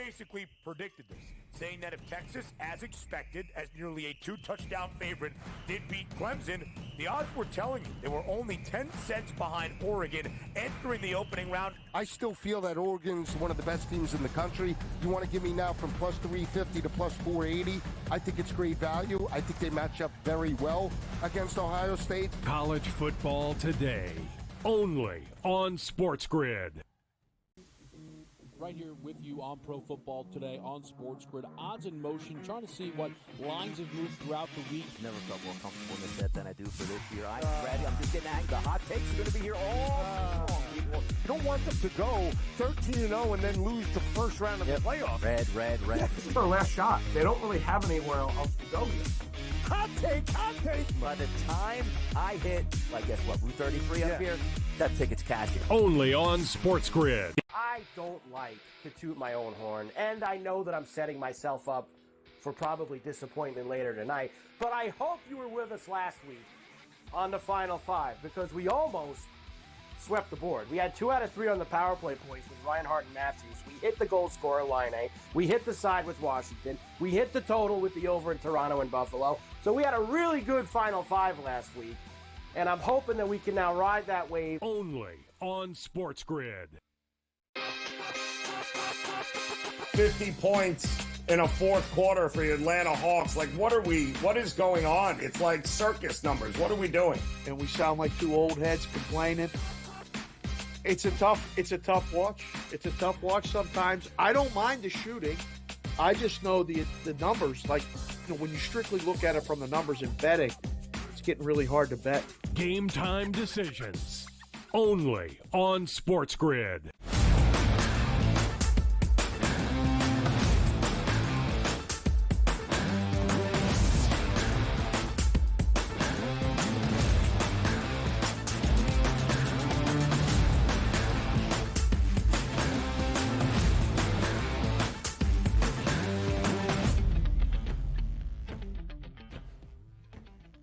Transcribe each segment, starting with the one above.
basically predicted this, saying that if Texas, as expected, as nearly a 2-touchdown favorite, did beat Clemson, the odds were telling you they were only 10 cents behind Oregon entering the opening round. I still feel that Oregon's one of the best teams in the country. You want to give me now from plus 350 to plus 480? I think it's great value. I think they match up very well against Ohio State. College football today, only on SportsGrid. Right here with you on Pro Football Today on SportsGrid. Odds in motion, trying to see what lines have moved throughout the week. Never felt more comfortable in the set than I do for this year. I'm ready. I'm just getting angry. The hot takes are going to be here all long, people. You don't want them to go 13-0 and then lose the first round of the playoffs. Red. This is their last shot. They don't really have anywhere else to go yet. Hot take. By the time I hit, guess what, Route 33 up here, that ticket's cashing. Only on SportsGrid. I don't like to toot my own horn, and I know that I'm setting myself up for probably disappointment later tonight, but I hope you were with us last week on the Final Five, because we almost swept the board. We had 2 out of 3 on the power play points with Reinhardt and Matthews. We hit the goal scorer line A. We hit the side with Washington. We hit the total with the over in Toronto and Buffalo. So we had a really good Final Five last week, and I'm hoping that we can now ride that wave. Only on SportsGrid. 50 points in a fourth quarter for the Atlanta Hawks. What is going on? It's like circus numbers. What are we doing? And we sound like two old heads complaining. It's a tough watch. It's a tough watch sometimes. I don't mind the shooting. I just know the numbers. When you strictly look at it from the numbers in betting, it's getting really hard to bet. Game time decisions. Only on SportsGrid.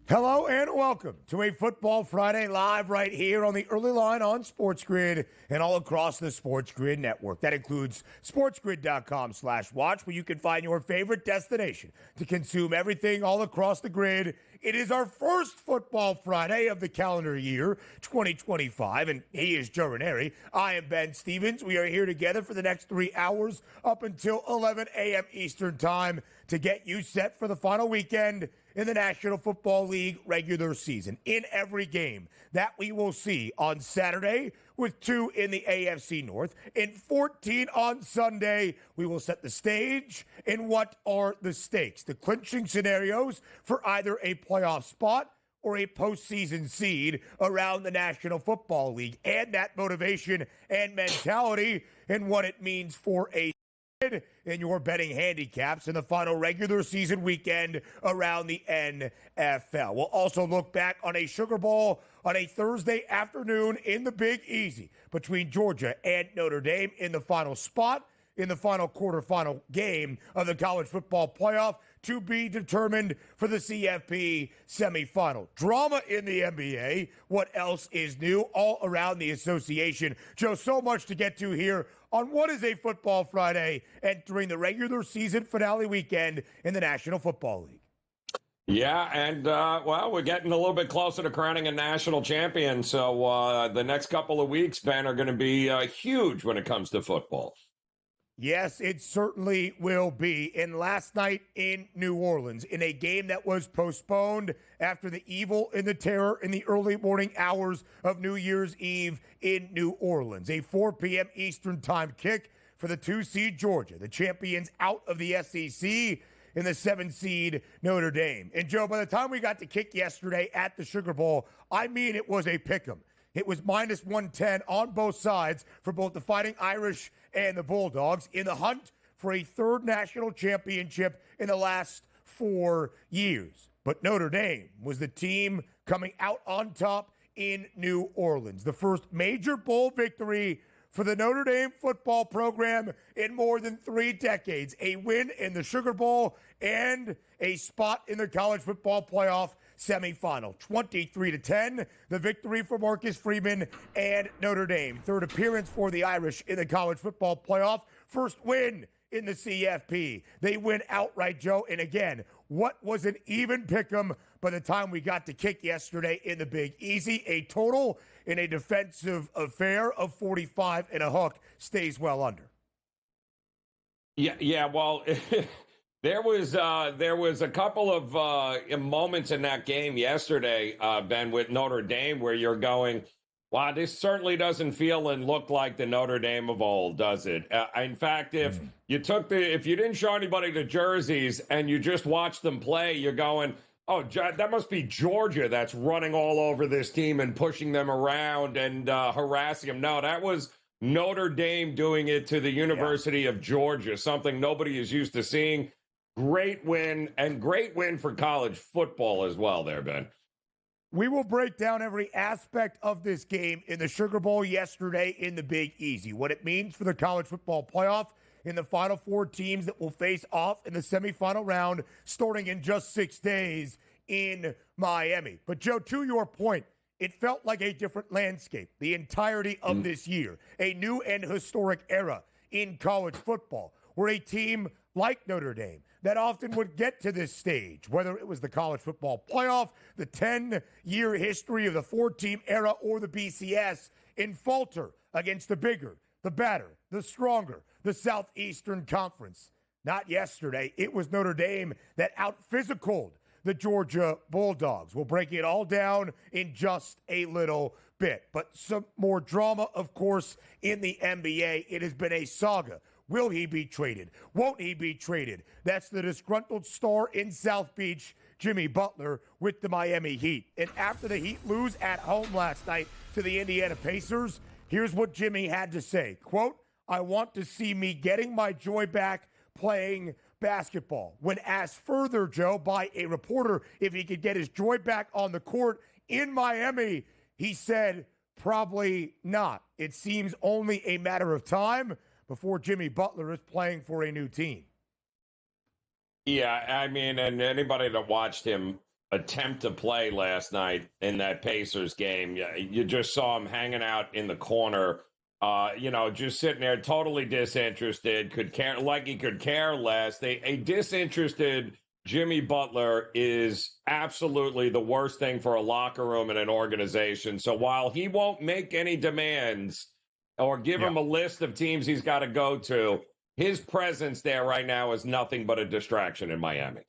Hello and welcome to a Football Friday live right here on the early line on SportsGrid and all across the SportsGrid network. That includes sportsgrid.com/watch, where you can find your favorite destination to consume everything all across the grid. It is our first Football Friday of the calendar year 2025, and he is Joe Ranieri. I am Ben Stevens. We are here together for the next 3 hours up until 11 a.m. Eastern Time to get you set for the final weekend in the National Football League regular season. In every game that we will see on Saturday, with 2 in the AFC North, in 14 on Sunday, we will set the stage in what are the stakes, the clinching scenarios for either a playoff spot or a postseason seed around the National Football League, and that motivation and mentality and what it means for a in your betting handicaps in the final regular season weekend around the NFL. We'll also look back on a Sugar Bowl on a Thursday afternoon in the Big Easy between Georgia and Notre Dame in the final spot in the final quarterfinal game of the college football playoff to be determined for the CFB semifinal. Drama in the NBA. What else is new all around the association? Joe, so much to get to here on what is a Football Friday entering the regular season finale weekend in the National Football League. Yeah, and, we're getting a little bit closer to crowning a national champion. So the next couple of weeks, Ben, are going to be huge when it comes to football. Yes, it certainly will be. And last night in New Orleans, in a game that was postponed after the evil and the terror in the early morning hours of New Year's Eve in New Orleans, a 4 p.m. Eastern time kick for the 2-seed Georgia, the champions out of the SEC, in the 7-seed Notre Dame. And Joe, by the time we got to kick yesterday at the Sugar Bowl, I mean it was a pick'em. It was minus 110 on both sides for both the Fighting Irish and the Bulldogs in the hunt for a third national championship in the last 4 years. But Notre Dame was the team coming out on top in New Orleans. The first major bowl victory for the Notre Dame football program in more than 3 decades. A win in the Sugar Bowl and a spot in the college football playoff semifinal. 23-10, the victory for Marcus Freeman and Notre Dame. Third appearance for the Irish in the college football playoff. First win in the CFP. They win outright, Joe. And again, what was an even pick'em by the time we got to kick yesterday in the Big Easy? A total in a defensive affair of 45 and a hook stays well under. Yeah. Well, there was a couple of moments in that game yesterday, Ben, with Notre Dame, where you're going, wow, this certainly doesn't feel and look like the Notre Dame of old, does it? In fact, if you didn't show anybody the jerseys and you just watched them play, you're going, oh, that must be Georgia that's running all over this team and pushing them around and harassing them. No, that was Notre Dame doing it to the University of Georgia, something nobody is used to seeing. Great win for college football as well there, Ben. We will break down every aspect of this game in the Sugar Bowl yesterday in the Big Easy, what it means for the college football playoff in the final four teams that will face off in the semifinal round starting in just 6 days in Miami. But, Joe, to your point, it felt like a different landscape the entirety of this year, a new and historic era in college football where a team like Notre Dame that often would get to this stage, whether it was the college football playoff, the 10-year history of the 4-team era, or the BCS, and falter against the bigger, the better, the stronger, the Southeastern Conference. Not yesterday. It was Notre Dame that out-physicaled the Georgia Bulldogs. We'll break it all down in just a little bit. But some more drama, of course, in the NBA. It has been a saga. Will he be traded? Won't he be traded? That's the disgruntled star in South Beach, Jimmy Butler, with the Miami Heat. And after the Heat lose at home last night to the Indiana Pacers, here's what Jimmy had to say. Quote, I want to see me getting my joy back playing basketball. When asked further, Joe, by a reporter if he could get his joy back on the court in Miami, he said, probably not. It seems only a matter of time before Jimmy Butler is playing for a new team. Yeah, I mean, and anybody that watched him attempt to play last night in that Pacers game, you just saw him hanging out in the corner, just sitting there totally disinterested, could care less. A disinterested Jimmy Butler is absolutely the worst thing for a locker room and an organization. So while he won't make any demands or give him a list of teams he's got to go to, his presence there right now is nothing but a distraction in Miami.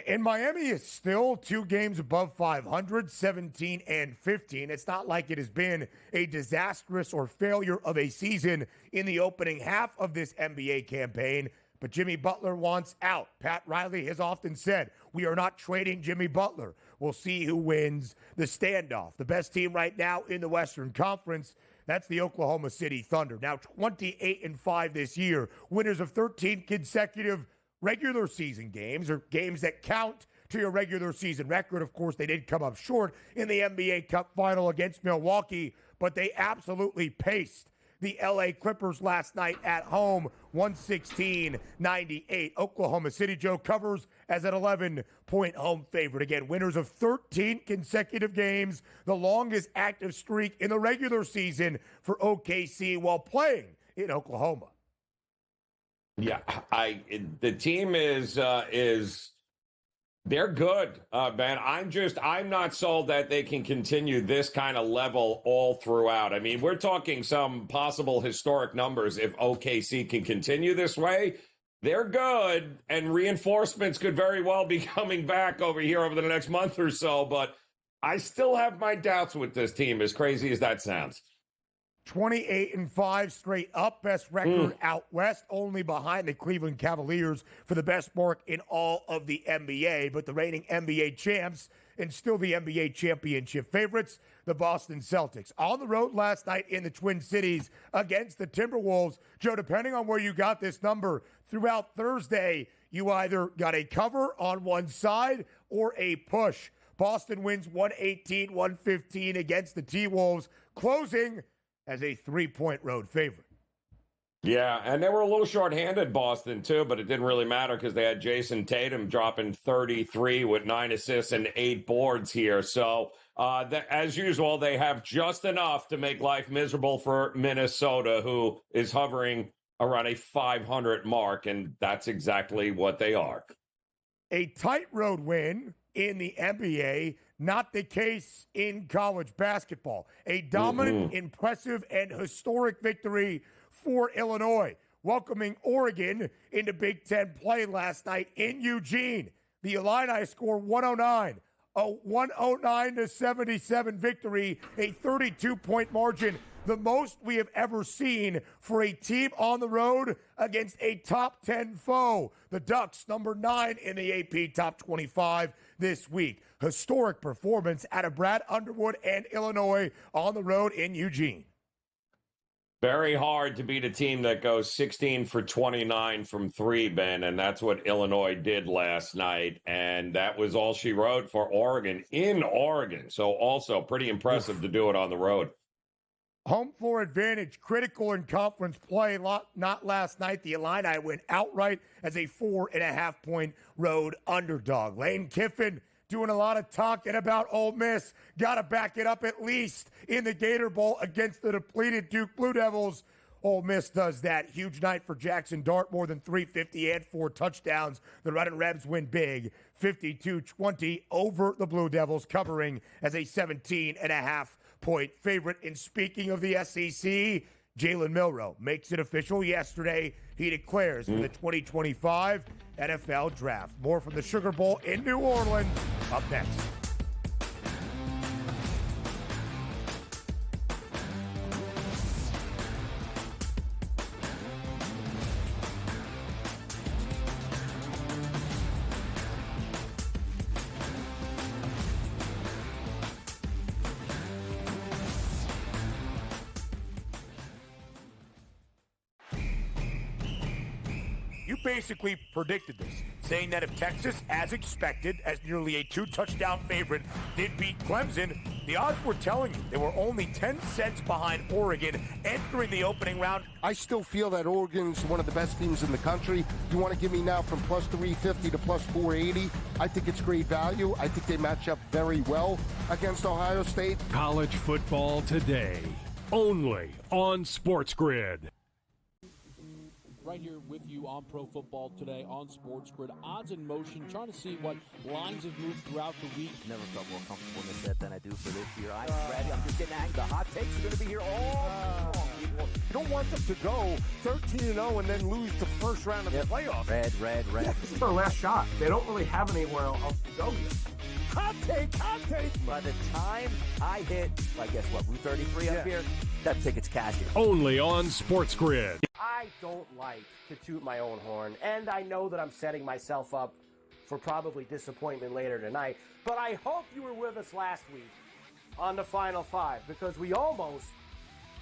And Miami is still 2 games above 500, 17 and 15. It's not like it has been a disastrous or failure of a season in the opening half of this NBA campaign. But Jimmy Butler wants out. Pat Riley has often said, we are not trading Jimmy Butler. We'll see who wins the standoff. The best team right now in the Western Conference, that's the Oklahoma City Thunder. Now 28-5 this year, winners of 13 consecutive regular season games, or games that count to your regular season record. Of course, they did come up short in the NBA Cup final against Milwaukee, but they absolutely paced the LA Clippers last night at home, 116-98. Oklahoma City, Joe, covers as an 11-point home favorite. Again, winners of 13 consecutive games, the longest active streak in the regular season for OKC while playing in Oklahoma. Yeah, the team is they're good, Ben. I'm not sold that they can continue this kind of level all throughout. I mean, we're talking some possible historic numbers if OKC can continue this way. They're good, and reinforcements could very well be coming back over here over the next month or so, but I still have my doubts with this team, as crazy as that sounds. 28-5 straight up, best record out west, only behind the Cleveland Cavaliers for the best mark in all of the NBA. But the reigning NBA champs and still the NBA championship favorites, the Boston Celtics. On the road last night in the Twin Cities against the Timberwolves. Joe, depending on where you got this number throughout Thursday, you either got a cover on one side or a push. Boston wins 118-115 against the T-Wolves, closing as a 3-point road favorite. Yeah, and they were a little shorthanded, Boston, too, but it didn't really matter because they had Jason Tatum dropping 33 with 9 assists and 8 boards here. So, as usual, they have just enough to make life miserable for Minnesota, who is hovering around a 500 mark, and that's exactly what they are. A tight road win in the NBA, not the case in college basketball. A dominant, impressive, and historic victory for Illinois, welcoming Oregon into Big Ten play last night in Eugene. The Illini score 109, a 109-77 victory, a 32-point margin, the most we have ever seen for a team on the road against a top 10 foe. The Ducks, number 9 in the AP top 25 this week. Historic performance out of Brad Underwood and Illinois on the road in Eugene. Very hard to beat a team that goes 16 for 29 from three, Ben, and that's what Illinois did last night. And that was all she wrote for Oregon in Oregon. So also pretty impressive to do it on the road. Home floor advantage, critical in conference play. Not last night. The Illini went outright as a 4.5-point road underdog. Lane Kiffin doing a lot of talking about Ole Miss. Got to back it up at least in the Gator Bowl against the depleted Duke Blue Devils. Ole Miss does that. Huge night for Jackson Dart, more than 350 and 4 touchdowns. The Red and Rebs win big, 52-20 over the Blue Devils, covering as a 17.5-point favorite. And speaking of the SEC, Jalen Milroe makes it official yesterday. He declares for the 2025 NFL Draft. More from the Sugar Bowl in New Orleans up next. You basically predicted this, saying that if Texas, as expected, as nearly a 2-touchdown favorite, did beat Clemson, the odds were telling you they were only 10 cents behind Oregon entering the opening round. I still feel that Oregon's one of the best teams in the country. You want to give me now from plus 350 to plus 480? I think it's great value. I think they match up very well against Ohio State. College football today, only on SportsGrid. Right here with you on Pro Football Today on SportsGrid. Odds in motion, trying to see what lines have moved throughout the week. Never felt more comfortable in this set than I do for this year. I'm ready. I'm just getting angry. The hot takes are going to be here all You don't want them to go 13-0 and then lose the first round of the playoffs. red. This is their last shot. They don't really have anywhere else to go yet. Hot take. By the time I hit, I guess what, Route 33 up here, that ticket's cashing. Only on SportsGrid. I don't like to toot my own horn, and I know that I'm setting myself up for probably disappointment later tonight, but I hope you were with us last week on the Final Five, because we almost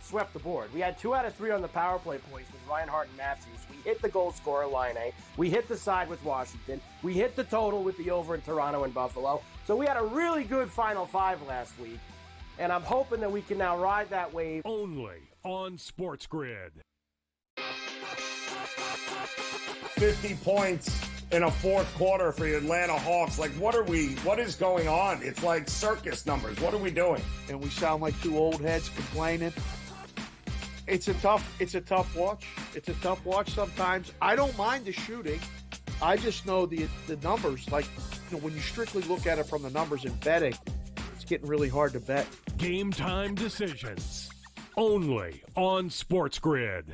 swept the board. We had 2 out of 3 on the power play points with Reinhardt and Matthews. We hit the goal scorer line A. We hit the side with Washington. We hit the total with the over in Toronto and Buffalo. So we had a really good Final Five last week, and I'm hoping that we can now ride that wave. Only on SportsGrid. 50 points in a fourth quarter for the Atlanta Hawks. Like, what is going on? It's like circus numbers. What are we doing? And we sound like 2 old heads complaining. It's a tough watch. It's a tough watch sometimes. I don't mind the shooting. I just know the numbers. Like, when you strictly look at it from the numbers in betting, it's getting really hard to bet. Game time decisions. Only on SportsGrid.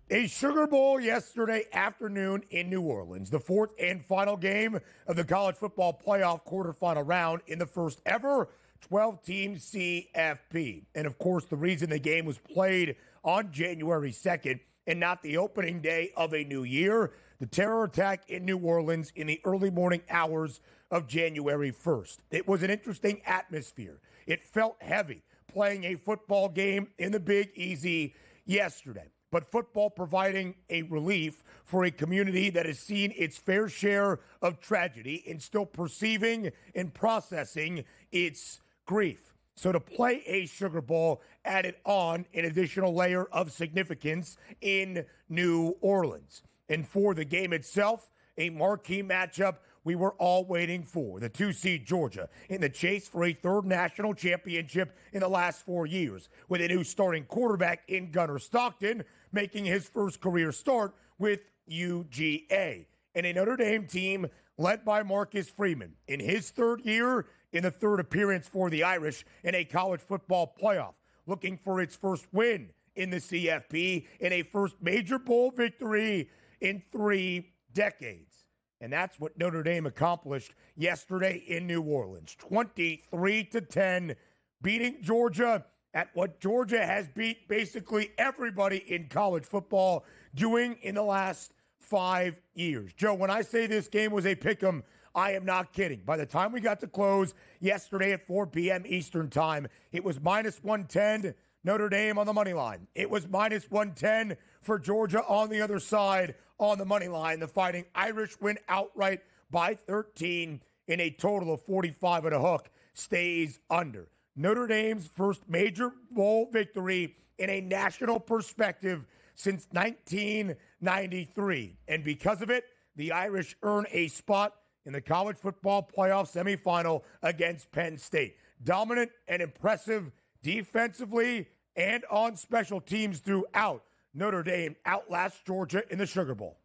A Sugar Bowl yesterday afternoon in New Orleans, the 4th and final game of the college football playoff quarterfinal round in the first ever 12-team CFB. And of course, the reason the game was played on January 2nd and not the opening day of a new year, the terror attack in New Orleans in the early morning hours of January 1st. It was an interesting atmosphere. It felt heavy playing a football game in the Big Easy yesterday. But football providing a relief for a community that has seen its fair share of tragedy and still perceiving and processing its grief. So to play a Sugar Bowl added on an additional layer of significance in New Orleans. And for the game itself, a marquee matchup we were all waiting for. The 2-seed Georgia in the chase for a third national championship in the last 4 years, with a new starting quarterback in Gunnar Stockton making his first career start with UGA. And a Notre Dame team led by Marcus Freeman in his third year in the third appearance for the Irish in a college football playoff, looking for its first win in the CFB and a first major bowl victory in 3 decades. And that's what Notre Dame accomplished yesterday in New Orleans. 23-10, beating Georgia at what Georgia has beat basically everybody in college football doing in the last 5 years. Joe, when I say this game was a pick'em, I am not kidding. By the time we got to close yesterday at 4 p.m. Eastern time, it was minus 110, Notre Dame on the money line. It was minus 110 for Georgia on the other side on the money line. The Fighting Irish win outright by 13 in a total of 45 and a hook, stays under. Notre Dame's first major bowl victory in a national perspective since 1993. And because of it, the Irish earn a spot in the college football playoff semifinal against Penn State. Dominant and impressive defensively and on special teams throughout, Notre Dame outlasts Georgia in the Sugar Bowl.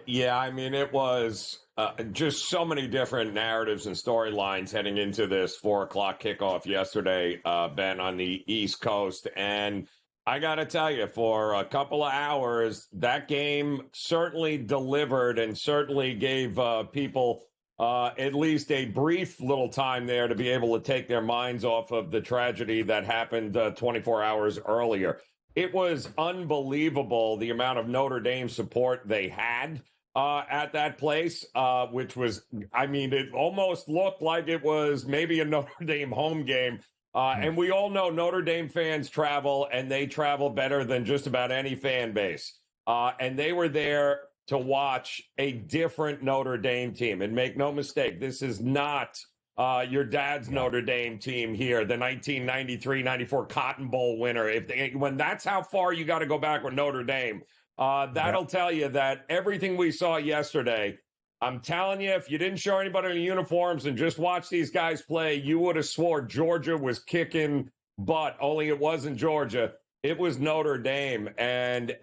Yeah, I mean, it was just so many different narratives and storylines heading into this 4 o'clock kickoff yesterday, Ben, on the East Coast. And I got to tell you, for a couple of hours, that game certainly delivered and certainly gave people at least a brief little time there to be able to take their minds off of the tragedy that happened 24 hours earlier. It was unbelievable the amount of Notre Dame support they had at that place, which was, I mean, it almost looked like it was maybe a Notre Dame home game. And we all know Notre Dame fans travel, and they travel better than just about any fan base. And they were there to watch a different Notre Dame team. And make no mistake, this is not your dad's Notre Dame team here, the 1993-94 Cotton Bowl winner. When that's how far you got to go back with Notre Dame, that'll tell you that everything we saw yesterday, I'm telling you, if you didn't show anybody in uniforms and just watch these guys play, you would have swore Georgia was kicking butt, only it wasn't Georgia. It was Notre Dame. And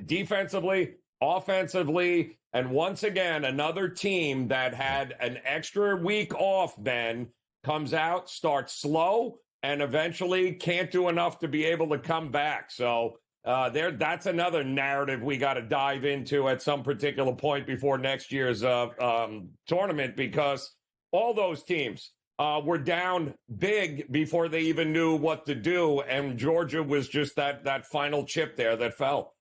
defensively, offensively, and once again, another team that had an extra week off, Ben, comes out, starts slow, and eventually can't do enough to be able to come back. So that's another narrative we got to dive into at some particular point before next year's tournament, because all those teams were down big before they even knew what to do, and Georgia was just that final chip there that fell.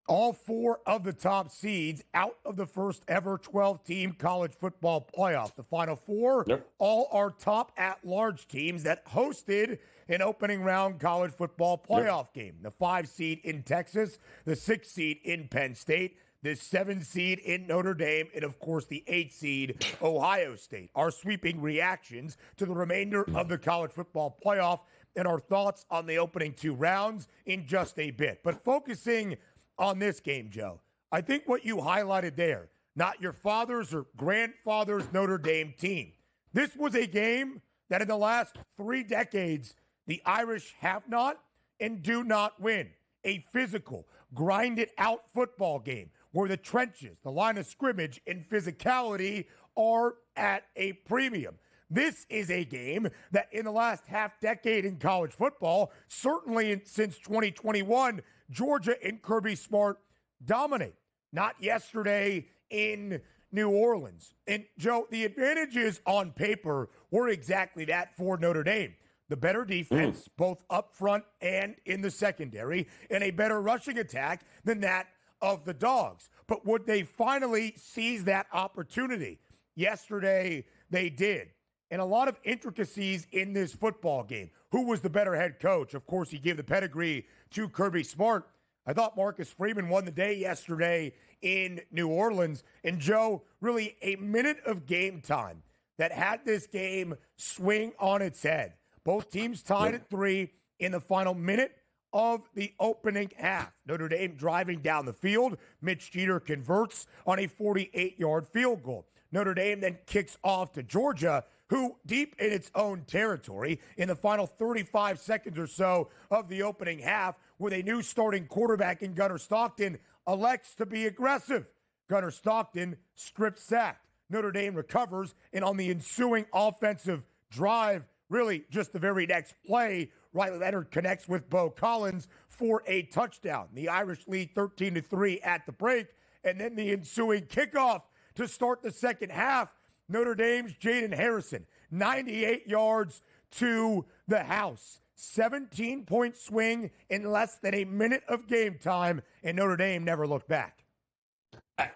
All 4 of the top seeds out of the first ever 12-team college football playoff. The Final 4, all are top at-large teams that hosted an opening round college football playoff game. The 5 seed in Texas, the 6 seed in Penn State, the 7 seed in Notre Dame, and of course the 8 seed Ohio State. Our sweeping reactions to the remainder of the college football playoff and our thoughts on the opening 2 rounds in just a bit. But focusing on this game, Joe, I think what you highlighted there, not your father's or grandfather's Notre Dame team. This was a game that in the last 3 decades, the Irish have not and do not win. A physical, grinded-out football game where the trenches, the line of scrimmage, and physicality are at a premium. This is a game that in the last half-decade in college football, certainly since 2021, Georgia and Kirby Smart dominate. Not yesterday in New Orleans. And, Joe, the advantages on paper were exactly that for Notre Dame. The better defense, both up front and in the secondary, and a better rushing attack than that of the Dogs. But would they finally seize that opportunity? Yesterday, they did. And a lot of intricacies in this football game. Who was the better head coach? Of course, he gave the pedigree to Kirby Smart. I thought Marcus Freeman won the day yesterday in New Orleans. And, Joe, really a minute of game time that had this game swing on its head. Both teams tied at 3 in the final minute of the opening half. Notre Dame driving down the field. Mitch Jeter converts on a 48-yard field goal. Notre Dame then kicks off to Georgia, who, deep in its own territory, in the final 35 seconds or so of the opening half, with a new starting quarterback in Gunnar Stockton, elects to be aggressive. Gunnar Stockton strip sacked. Notre Dame recovers, and on the ensuing offensive drive, really just the very next play, Riley Leonard connects with Bo Collins for a touchdown. The Irish lead 13-3 at the break, and then the ensuing kickoff to start the second half. Notre Dame's Jaden Harrison, 98 yards to the house. 17-point swing in less than a minute of game time, and Notre Dame never looked back.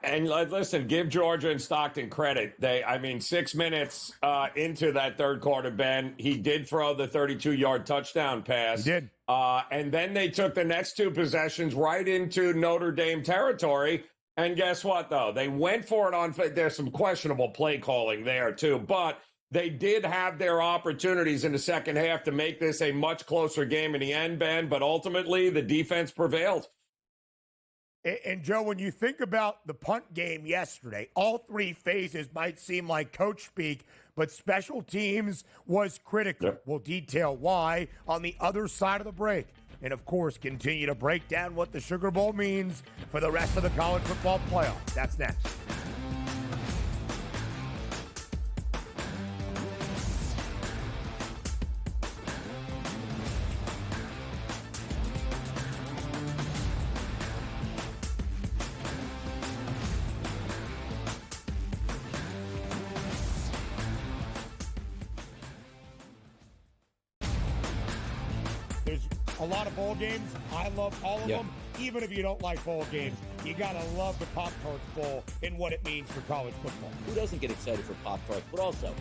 And listen, give Georgia and Stockton credit. 6 minutes into that third quarter, Ben, he did throw the 32-yard touchdown pass. He did. And then they took the next two possessions right into Notre Dame territory. And guess what, though? They went for it on – there's some questionable play calling there, too. But they did have their opportunities in the second half to make this a much closer game in the end, Ben. But ultimately, the defense prevailed. And, Joe, when you think about the punt game yesterday, all three phases might seem like coach speak, but special teams was critical. Yep. We'll detail why on the other side of the break. And, of course, continue to break down what the Sugar Bowl means for the rest of the college football playoff. That's next. There's a lot of bowl games. I love all of them. Even if you don't like bowl games, you got to love the Pop-Tarts Bowl and what it means for college football. Who doesn't get excited for Pop-Tarts? But also,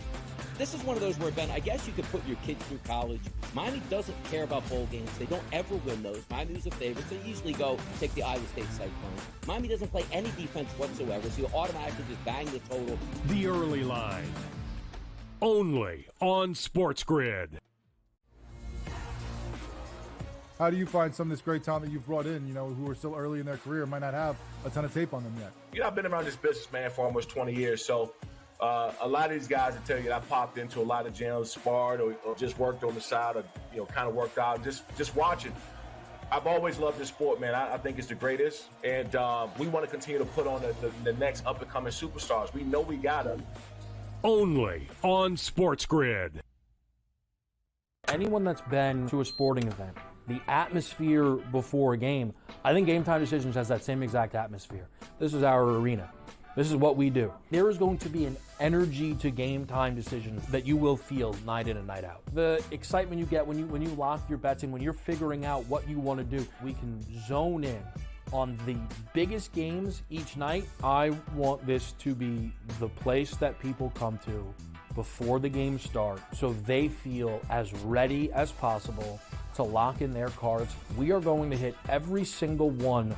this is one of those where, Ben, I guess you could put your kids through college. Miami doesn't care about bowl games. They don't ever win those. Miami's a favorite, so they usually go take the Iowa State Cyclones. Miami doesn't play any defense whatsoever, so you automatically just bang the total. The Early Line. Only on SportsGrid. How do you find some of this great talent that you've brought in, who are still early in their career, might not have a ton of tape on them yet? I've been around this business, man, for almost 20 years. So a lot of these guys will tell you that I popped into a lot of gyms, sparred or just worked on the side or, kind of worked out, just watching. I've always loved this sport, man. I think it's the greatest. And we want to continue to put on the next up-and-coming superstars. We know we got them. Only on SportsGrid. Anyone that's been to a sporting event, the atmosphere before a game, I think Game Time Decisions has that same exact atmosphere. This is our arena. This is what we do. There is going to be an energy to Game Time Decisions that you will feel night in and night out. The excitement you get when you lock your bets in, when you're figuring out what you want to do, we can zone in on the biggest games each night. I want this to be the place that people come to before the games start so they feel as ready as possible to lock in their cards. We are going to hit every single one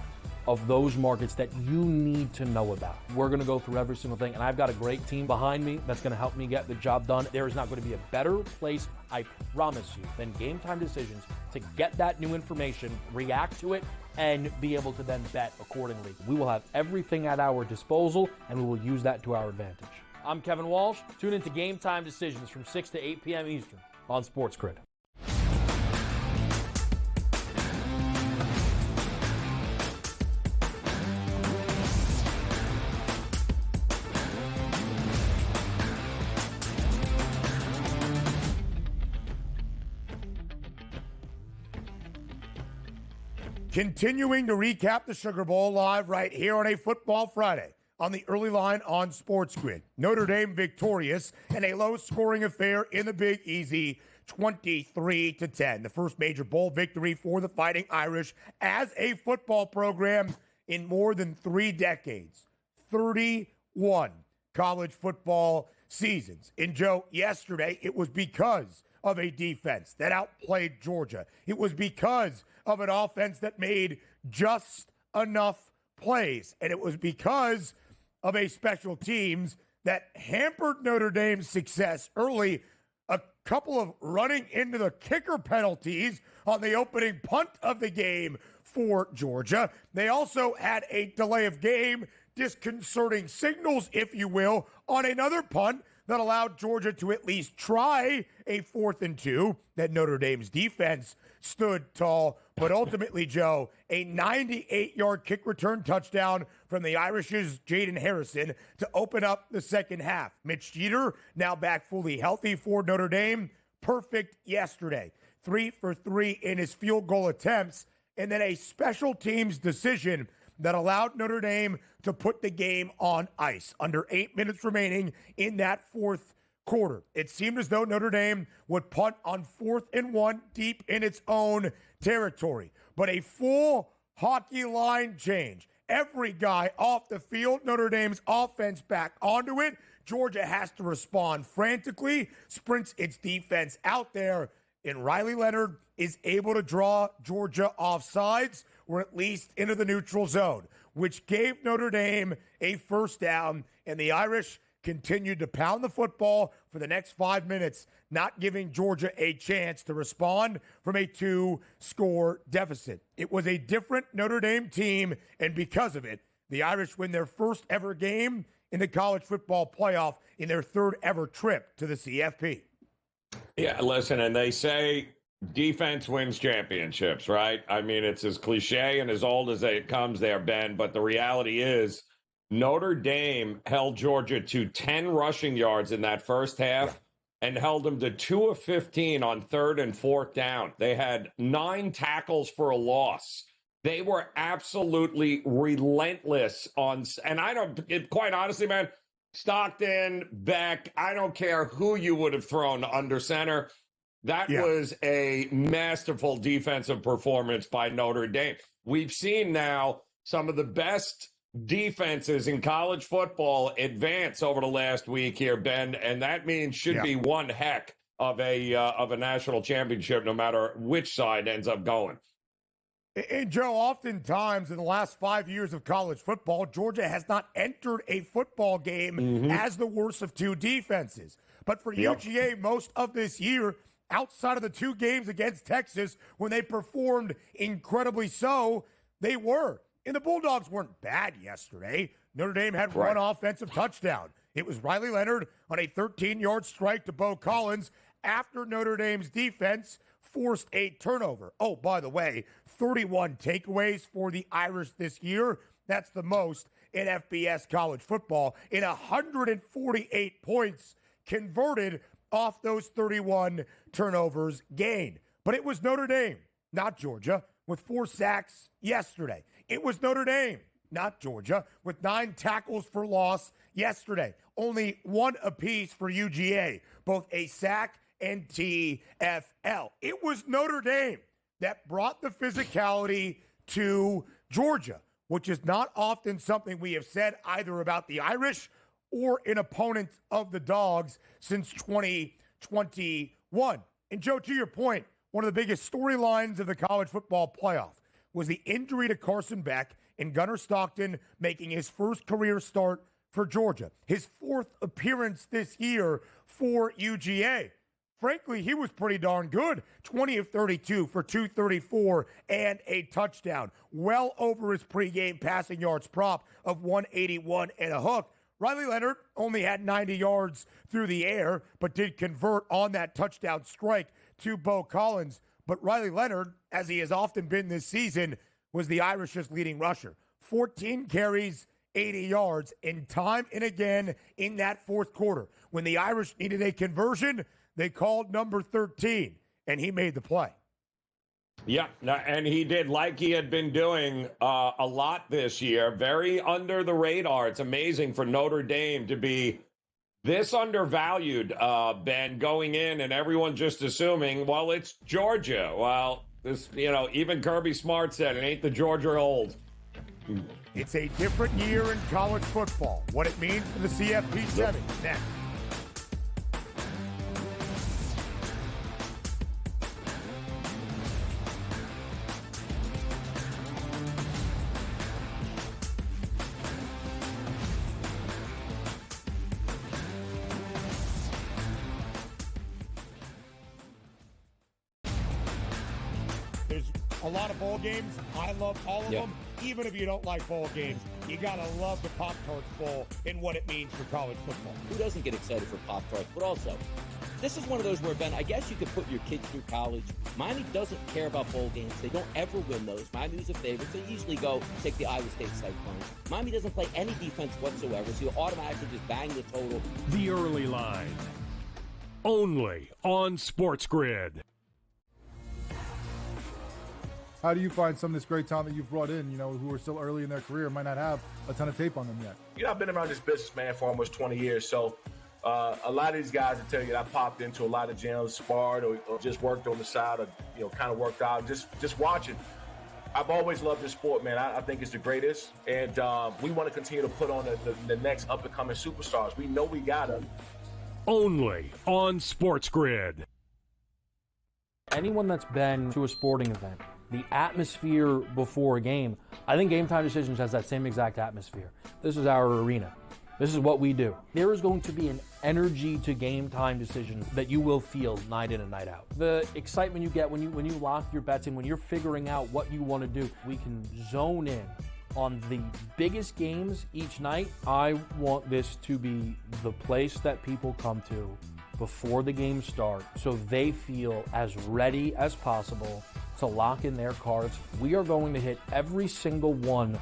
of those markets that you need to know about. We're going to go through every single thing, and I've got a great team behind me that's going to help me get the job done. There is not going to be a better place, I promise you, than Game Time Decisions to get that new information, react to it, and be able to then bet accordingly. We will have everything at our disposal, and we will use that to our advantage. I'm Kevin Walsh. Tune into Game Time Decisions from 6 to 8 p.m. Eastern on SportsGrid. Continuing to recap the Sugar Bowl live right here on a Football Friday on the Early Line on SportsGrid. Notre Dame victorious in a low-scoring affair in the Big Easy, 23-10. The first major bowl victory for the Fighting Irish as a football program in more than 3 decades. 31 college football seasons. And Joe, yesterday it was because of a defense that outplayed Georgia. It was because of an offense that made just enough plays. And it was because of a special teams that hampered Notre Dame's success early. A couple of running into the kicker penalties on the opening punt of the game for Georgia. They also had a delay of game, disconcerting signals, if you will, on another punt that allowed Georgia to at least try a 4th and 2 that Notre Dame's defense stood tall. But ultimately, Joe, a 98-yard kick return touchdown from the Irish's Jaden Harrison to open up the second half. Mitch Jeter, now back fully healthy for Notre Dame, perfect yesterday. 3 for 3 in his field goal attempts, and then a special teams decision that allowed Notre Dame to put the game on ice. Under 8 minutes remaining in that fourth quarter, it seemed as though Notre Dame would punt on 4th and 1 deep in its own territory. But a full hockey line change. Every guy off the field, Notre Dame's offense back onto it. Georgia has to respond frantically, sprints its defense out there, and Riley Leonard is able to draw Georgia off sides, or at least into the neutral zone, which gave Notre Dame a first down, and the Irish continued to pound the football for the next 5 minutes, not giving Georgia a chance to respond from a 2-score deficit. It was a different Notre Dame team, and because of it, the Irish win their first ever game in the college football playoff in their 3rd ever trip to the CFP. Yeah, listen, and they say defense wins championships, right? I mean, it's as cliche and as old as it comes there, Ben, but the reality is Notre Dame held Georgia to 10 rushing yards in that first half and held them to 2 of 15 on 3rd and 4th down. They had 9 tackles for a loss. They were absolutely relentless on, and quite honestly, man, Stockton, Beck, I don't care who you would have thrown under center. That was a masterful defensive performance by Notre Dame. We've seen now some of the best defenses in college football advance over the last week here, Ben, and that means should be one heck of a national championship, no matter which side ends up going. And, Joe, oftentimes in the last 5 years of college football, Georgia has not entered a football game as the worst of 2 defenses. But for UGA, most of this year, outside of the 2 games against Texas, when they performed incredibly so, they were. And the Bulldogs weren't bad yesterday. Notre Dame had one offensive touchdown. It was Riley Leonard on a 13-yard strike to Bo Collins after Notre Dame's defense forced a turnover. Oh, by the way, 31 takeaways for the Irish this year. That's the most in FBS college football. In 148 points converted off those 31 turnovers gained. But it was Notre Dame, not Georgia, with 4 sacks yesterday. It was Notre Dame, not Georgia, with 9 tackles for loss yesterday. Only 1 apiece for UGA, both a sack and TFL. It was Notre Dame that brought the physicality to Georgia, which is not often something we have said either about the Irish or an opponent of the Dogs since 2021. And Joe, to your point, one of the biggest storylines of the college football playoff was the injury to Carson Beck and Gunnar Stockton making his first career start for Georgia, his 4th appearance this year for UGA. Frankly, he was pretty darn good. 20 of 32 for 234 and a touchdown. Well over his pregame passing yards prop of 181 and a hook. Riley Leonard only had 90 yards through the air, but did convert on that touchdown strike to Bo Collins. But Riley Leonard, as he has often been this season, was the Irish's leading rusher. 14 carries, 80 yards, and time and again in that fourth quarter. When the Irish needed a conversion, they called number 13, and he made the play. Yeah, and he did, like he had been doing a lot this year. Very under the radar. It's amazing for Notre Dame to be this undervalued, Ben, going in, and everyone just assuming, well, it's Georgia. Well, this, even Kirby Smart said it ain't the Georgia old. It's a different year in college football. What it means for the CFP semi next. a lot of bowl games. I love all of them. Even if you don't like bowl games, you got to love the Pop-Tarts Bowl and what it means for college football. Who doesn't get excited for Pop-Tarts? But also, this is one of those where, Ben, I guess you could put your kids through college. Miami doesn't care about bowl games. They don't ever win those. Miami's a favorite. They usually go take the Iowa State Cyclones. Miami doesn't play any defense whatsoever, so you automatically just bang the total. The Early Line. Only on SportsGrid. How do you find some of this great talent that you've brought in, who are still early in their career, might not have a ton of tape on them yet? I've been around this business, man, for almost 20 years. So a lot of these guys will tell you that I popped into a lot of gyms, sparred, or just worked on the side, or, kind of worked out, just watching. I've always loved this sport, man. I think it's the greatest. And we want to continue to put on the next up-and-coming superstars. We know we got them. Only on SportsGrid. Anyone that's been to a sporting event, the atmosphere before a game, I think Game Time Decisions has that same exact atmosphere. This is our arena. This is what we do. There is going to be an energy to Game Time Decisions that you will feel night in and night out. The excitement you get when you lock your bets in, when you're figuring out what you want to do, we can zone in on the biggest games each night. I want this to be the place that people come to before the games start so they feel as ready as possible to lock in their cards. We are going to hit every single one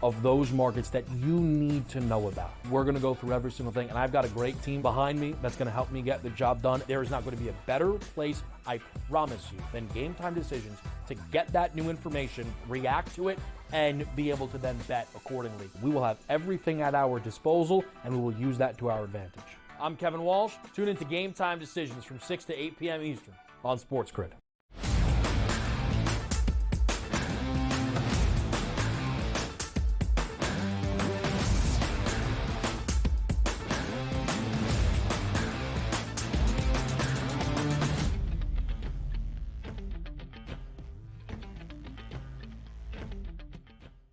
of those markets that you need to know about. We're going to go through every single thing, and I've got a great team behind me that's going to help me get the job done. There is not going to be a better place, I promise you, than Game Time Decisions to get that new information, react to it, and be able to then bet accordingly. We will have everything at our disposal, and we will use that to our advantage. I'm Kevin Walsh. Tune into Game Time Decisions from 6 to 8 p.m. Eastern on SportsGrid.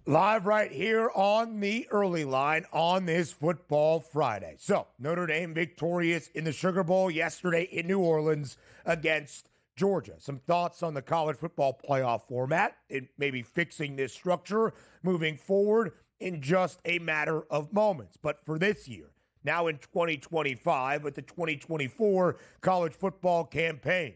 Live right here on the Early Line on this Football Friday. So, Notre Dame victorious in the Sugar Bowl yesterday in New Orleans against Georgia. Some thoughts on the college football playoff format and maybe fixing this structure moving forward in just a matter of moments. But for this year, now in 2025 with the 2024 college football campaign,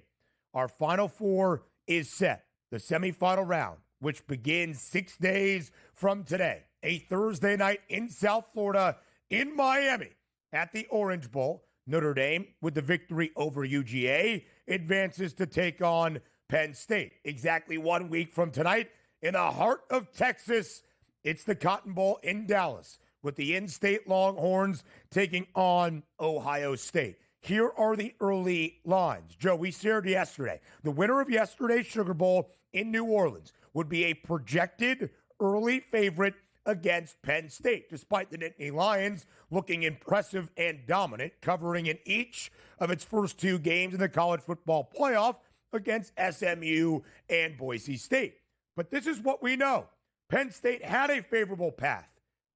our Final Four is set. The semifinal round, which begins 6 days from today, a Thursday night in South Florida, in Miami, at the Orange Bowl. Notre Dame, with the victory over UGA, advances to take on Penn State. Exactly 1 week from tonight, in the heart of Texas, it's the Cotton Bowl in Dallas, with the in-state Longhorns taking on Ohio State. Here are the early lines. Joe, we shared yesterday. The winner of yesterday's Sugar Bowl in New Orleans would be a projected early favorite against Penn State, despite the Nittany Lions looking impressive and dominant, covering in each of its first two games in the college football playoff against SMU and Boise State. But this is what we know. Penn State had a favorable path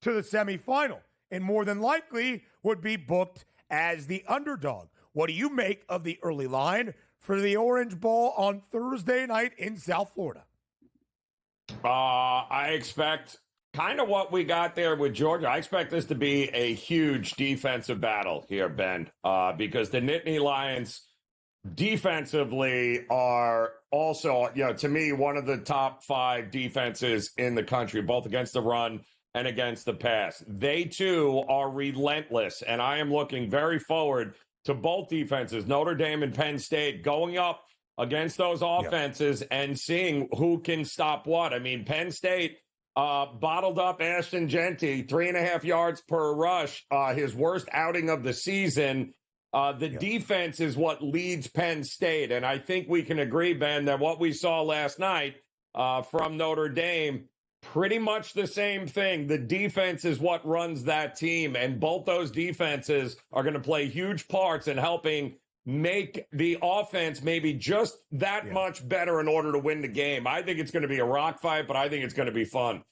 to the semifinal and more than likely would be booked as the underdog. What do you make of the early line for the Orange Bowl on Thursday night in South Florida? I expect kind of what we got there with Georgia. I expect this to be a huge defensive battle here, Ben, because the Nittany Lions defensively are also, to me, one of the top 5 defenses in the country, both against the run and against the pass. They, too, are relentless, and I am looking very forward to both defenses, Notre Dame and Penn State, going up against those offenses and seeing who can stop what. I mean, Penn State bottled up Ashton Genty, 3.5 yards per rush, his worst outing of the season. The defense is what leads Penn State, and I think we can agree, Ben, that what we saw last night from Notre Dame, pretty much the same thing. The defense is what runs that team, and both those defenses are going to play huge parts in helping make the offense maybe just that much better in order to win the game. I think it's going to be a rock fight, but I think it's going to be fun.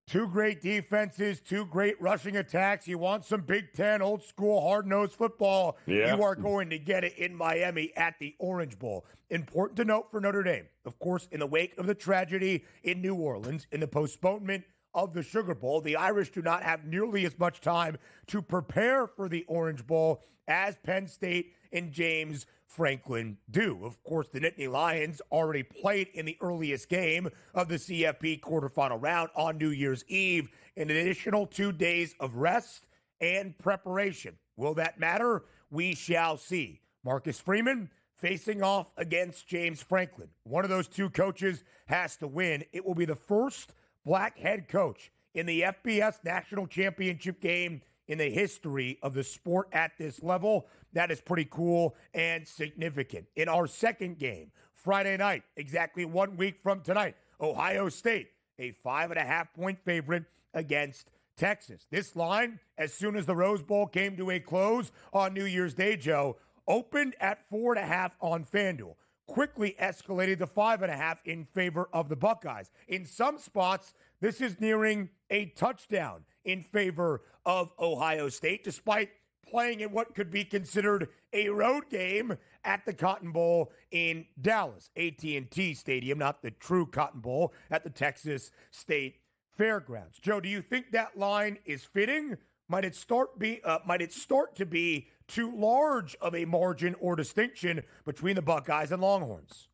Two great defenses, two great rushing attacks. You want some Big Ten, old school, hard-nosed football. Yeah. You are going to get it in Miami at the Orange Bowl. Important to note for Notre Dame, of course, in the wake of the tragedy in New Orleans, in the postponement of the Sugar Bowl, the Irish do not have nearly as much time to prepare for the Orange Bowl as Penn State and James Franklin do. Of course, the Nittany Lions already played in the earliest game of the CFB quarterfinal round on New Year's Eve, an additional 2 days of rest and preparation. Will that matter? We shall see. Marcus Freeman facing off against James Franklin. One of those two coaches has to win. It will be the first black head coach in the FBS National Championship game in the history of the sport at this level. That is pretty cool and significant. In our second game, Friday night, exactly 1 week from tonight, Ohio State, a 5.5-point favorite against Texas. This line, as soon as the Rose Bowl came to a close on New Year's Day, Joe, opened at 4.5 on FanDuel. Quickly escalated to 5.5 in favor of the Buckeyes. In some spots, this is nearing a touchdown in favor of Ohio State, despite playing in what could be considered a road game at the Cotton Bowl in Dallas, AT&T Stadium, not the true Cotton Bowl at the Texas State Fairgrounds. Joe, do you think that line is fitting? Might it start to be too large of a margin or distinction between the Buckeyes and Longhorns?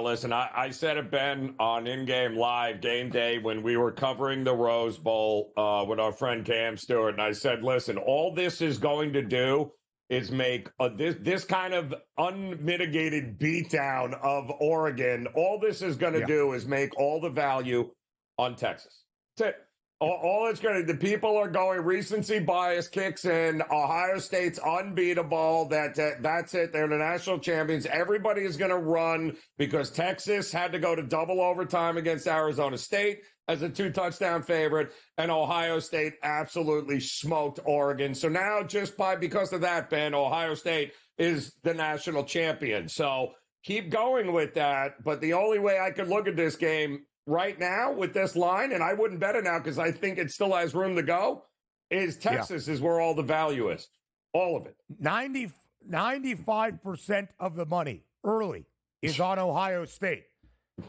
Listen, I said it, Ben, on In-Game Live game day when we were covering the Rose Bowl with our friend Cam Stewart, and I said, listen, all this is going to do is make this kind of unmitigated beatdown of Oregon. All this is going to do is make all the value on Texas. That's it. All it's going to, the people are going, recency bias kicks in. Ohio State's unbeatable. That's it. They're the national champions. Everybody is going to run because Texas had to go to double overtime against Arizona State as a 2-touchdown favorite, and Ohio State absolutely smoked Oregon. So now because of that, Ben, Ohio State is the national champion. So keep going with that. But the only way I could look at this game right now with this line, and I wouldn't bet it now because I think it still has room to go, is Texas is where all the value is. All of it. 95% of the money early is on Ohio State.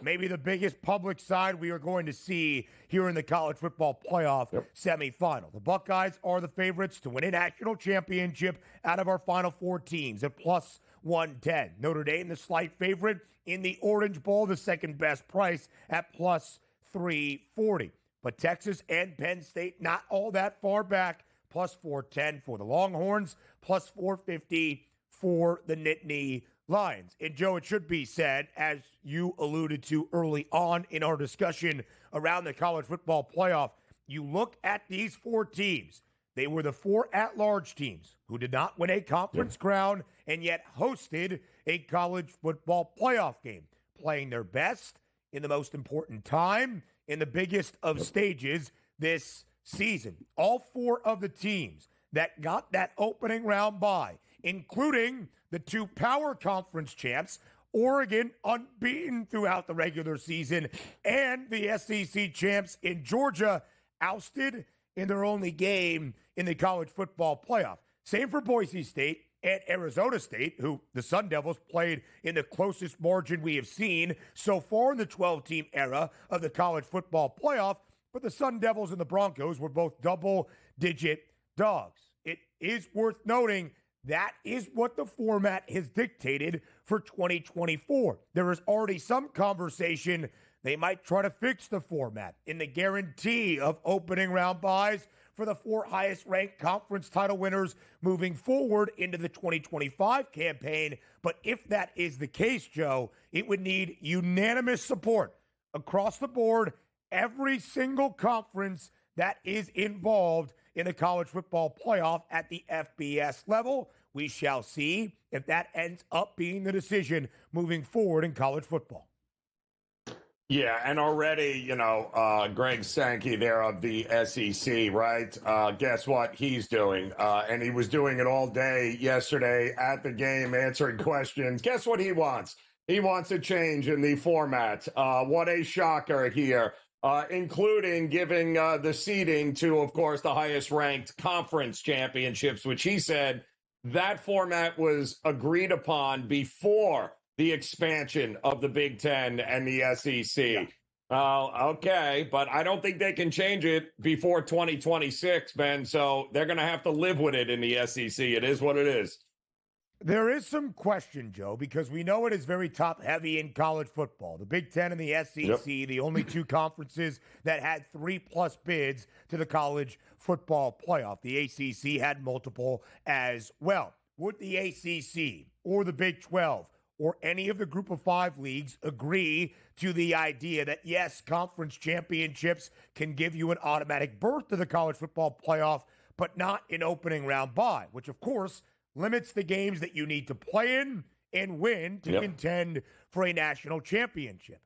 Maybe the biggest public side we are going to see here in the college football playoff semifinal. The Buckeyes are the favorites to win a national championship out of our final four teams at plus 110. Notre Dame, the slight favorite in the Orange Bowl, the second best price at plus 340. But Texas and Penn State, not all that far back, plus 410 for the Longhorns, plus 450 for the Nittany Lions. And Joe, it should be said, as you alluded to early on in our discussion around the college football playoff, you look at these four teams. They were the four at-large teams who did not win a conference crown and yet hosted a college football playoff game, playing their best in the most important time in the biggest of stages this season. All four of the teams that got that opening round bye, including the two power conference champs, Oregon, unbeaten throughout the regular season, and the SEC champs in Georgia, ousted in their only game in the college football playoff. Same for Boise State and Arizona State, who the Sun Devils played in the closest margin we have seen so far in the 12-team era of the college football playoff. But the Sun Devils and the Broncos were both double-digit dogs. It is worth noting that is what the format has dictated for 2024. There is already some conversation they might try to fix the format in the guarantee of opening round buys for the four highest-ranked conference title winners moving forward into the 2025 campaign. But if that is the case, Joe, it would need unanimous support across the board, every single conference that is involved in the college football playoff at the FBS level. We shall see if that ends up being the decision moving forward in college football. Yeah, and already, Greg Sankey there of the SEC, right? Guess what he's doing? And he was doing it all day yesterday at the game, answering questions. Guess what he wants? He wants a change in the format. What a shocker here including giving the seeding to, of course, the highest ranked conference championships, which he said that format was agreed upon before the expansion of the Big Ten and the SEC. Yeah. Okay, but I don't think they can change it before 2026, Ben. So they're going to have to live with it in the SEC. It is what it is. There is some question, Joe, because we know it is very top-heavy in college football. The Big Ten and the SEC, the only two conferences that had 3+ bids to the college football playoff. The ACC had multiple as well. Would the ACC or the Big 12 or any of the Group of 5 leagues agree to the idea that, yes, conference championships can give you an automatic berth to the college football playoff, but not an opening round bye, which, of course, limits the games that you need to play in and win to contend for a national championship.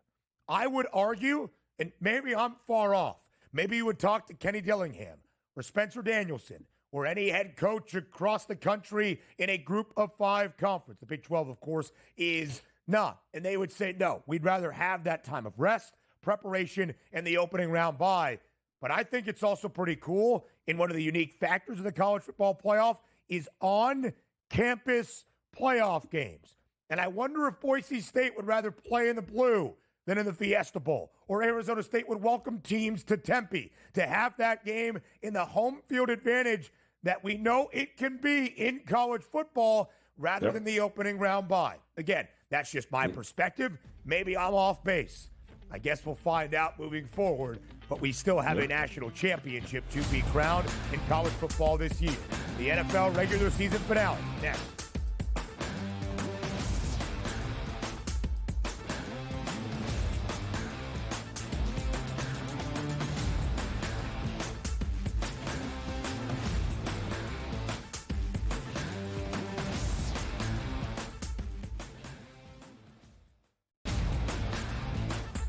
I would argue, and maybe I'm far off, maybe you would talk to Kenny Dillingham or Spencer Danielson or any head coach across the country in a Group of 5 conference. The Big 12, of course, is not. And they would say, no, we'd rather have that time of rest, preparation, and the opening round bye. But I think it's also pretty cool, in one of the unique factors of the college football playoff is on-campus playoff games. And I wonder if Boise State would rather play in the blue than in the Fiesta Bowl, or Arizona State would welcome teams to Tempe to have that game in the home field advantage that we know it can be in college football rather than the opening round bye. Again, that's just my perspective. Maybe I'm off base. I guess we'll find out moving forward, but we still have a national championship to be crowned in college football this year. The NFL regular season finale next.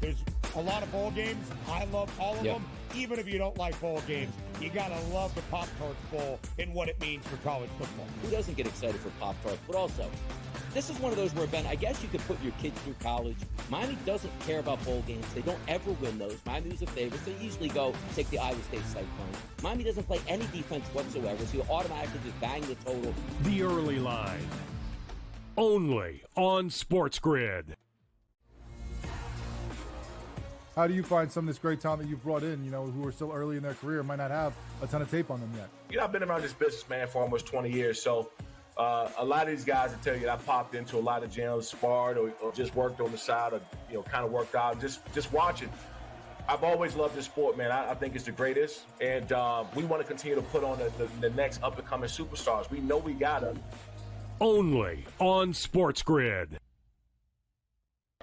There's a lot of bowl games. I love all of them. Even if you don't like bowl games, you got to love the Pop-Tarts Bowl and what it means for college football. Who doesn't get excited for Pop-Tarts? But also, this is one of those where, Ben, I guess you could put your kids through college. Miami doesn't care about bowl games. They don't ever win those. Miami's a favorite. They usually go take the Iowa State Cyclone. Miami doesn't play any defense whatsoever, so you automatically just bang the total. The Early Line. Only on SportsGrid. How do you find some of this great talent that you've brought in, who are still early in their career, might not have a ton of tape on them yet? I've been around this business, man, for almost 20 years. So a lot of these guys will tell you that I popped into a lot of gyms, sparred, or just worked on the side, or, kind of worked out, just watching. I've always loved this sport, man. I think it's the greatest. And we want to continue to put on the next up-and-coming superstars. We know we got them. Only on SportsGrid.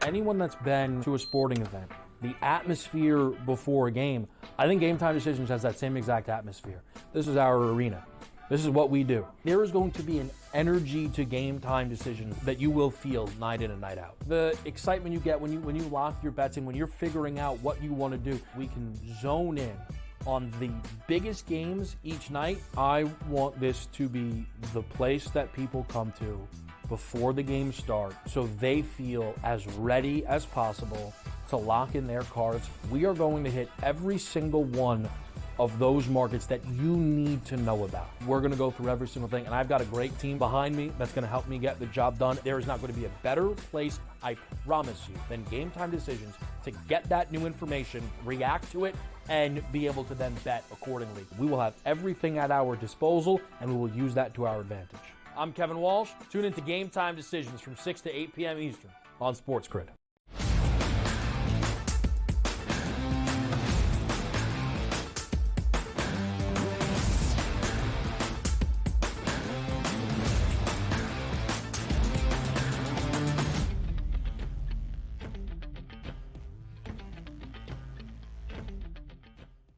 Anyone that's been to a sporting event, the atmosphere before a game, I think Game Time Decisions has that same exact atmosphere. This is our arena. This is what we do. There is going to be an energy to Game Time Decisions that you will feel night in and night out. The excitement you get when you lock your bets in, when you're figuring out what you want to do, we can zone in on the biggest games each night. I want this to be the place that people come to before the games start so they feel as ready as possible to lock in their cards. We are going to hit every single one of those markets that you need to know about. We're going to go through every single thing, and I've got a great team behind me that's going to help me get the job done. There is not going to be a better place, I promise you, than Game Time Decisions to get that new information, react to it, and be able to then bet accordingly. We will have everything at our disposal, and we will use that to our advantage. I'm Kevin Walsh. Tune into Game Time Decisions from 6 to 8 p.m. Eastern on SportsGrid.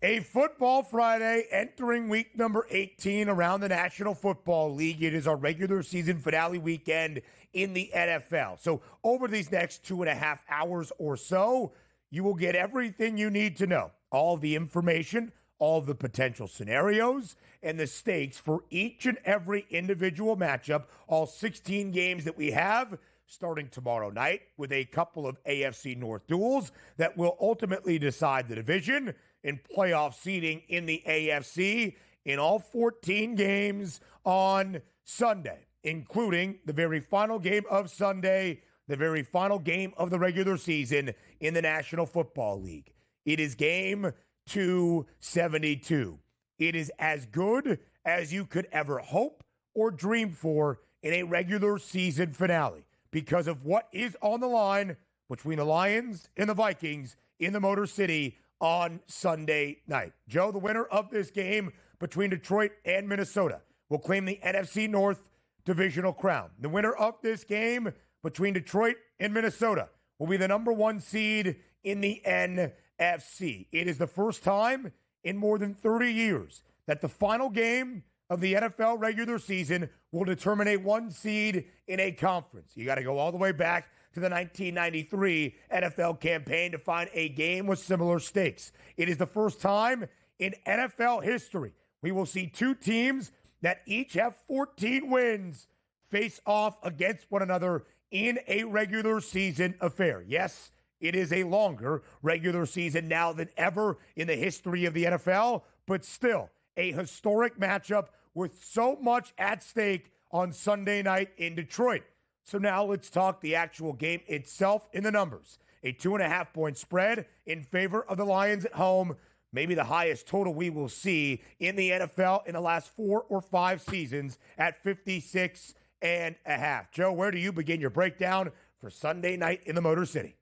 A football Friday entering week number 18 around the National Football League. It is our regular season finale weekend in the NFL. So over these next 2.5 hours or so, you will get everything you need to know. All the information, all the potential scenarios, and the stakes for each and every individual matchup. All 16 games that we have starting tomorrow night with a couple of AFC North duels that will ultimately decide the division and playoff seeding in the AFC in all 14 games on Sunday, including the very final game of Sunday, the very final game of the regular season in the National Football League. It is game 272. It is as good as you could ever hope or dream for in a regular season finale because of what is on the line between the Lions and the Vikings in the Motor City on Sunday night. Joe, the winner of this game between Detroit and Minnesota will claim the NFC North divisional crown. The winner of this game between Detroit and Minnesota will be the number 1 seed in the NFC. It is the first time in more than 30 years that the final game of the NFL regular season will determine a 1 seed in a conference. You got to go all the way back to the 1993 NFL campaign to find a game with similar stakes. It is the first time in NFL history we will see 2 teams that each have 14 wins face off against one another in a regular season affair. Yes, it is a longer regular season now than ever in the history of the NFL, but still a historic matchup with so much at stake on Sunday night in Detroit. So now let's talk the actual game itself in the numbers. A 2.5-point spread in favor of the Lions at home, maybe the highest total we will see in the NFL in the last 4 or 5 seasons at 56.5. Joe, where do you begin your breakdown for Sunday night in the Motor City?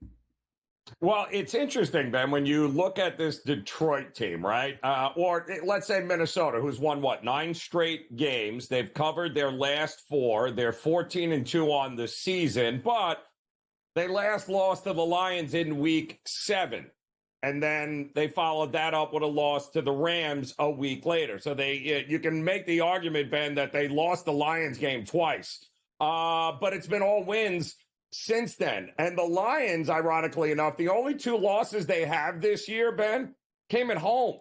Well, it's interesting, Ben, when you look at this Detroit team, right? Or let's say Minnesota, who's won, 9 straight games. They've covered their last 4. They're 14-2 on the season, but they last lost to the Lions in week 7. And then they followed that up with a loss to the Rams a week later. So you can make the argument, Ben, that they lost the Lions game twice. But it's been all wins since then. And the Lions, ironically enough, the only 2 losses they have this year, Ben, came at home.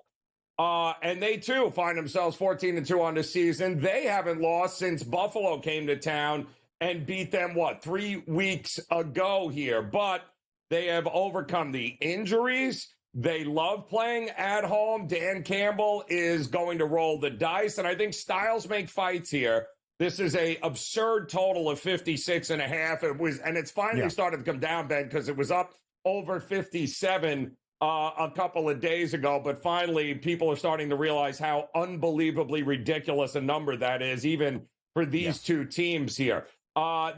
And they, too, find themselves 14-2 on the season. They haven't lost since Buffalo came to town and beat them, 3 weeks ago here. But they have overcome the injuries. They love playing at home. Dan Campbell is going to roll the dice. And I think styles make fights here. This is a absurd total of 56.5. And it's finally started to come down, Ben, because it was up over 57 a couple of days ago. But finally, people are starting to realize how unbelievably ridiculous a number that is, even for these 2 teams here.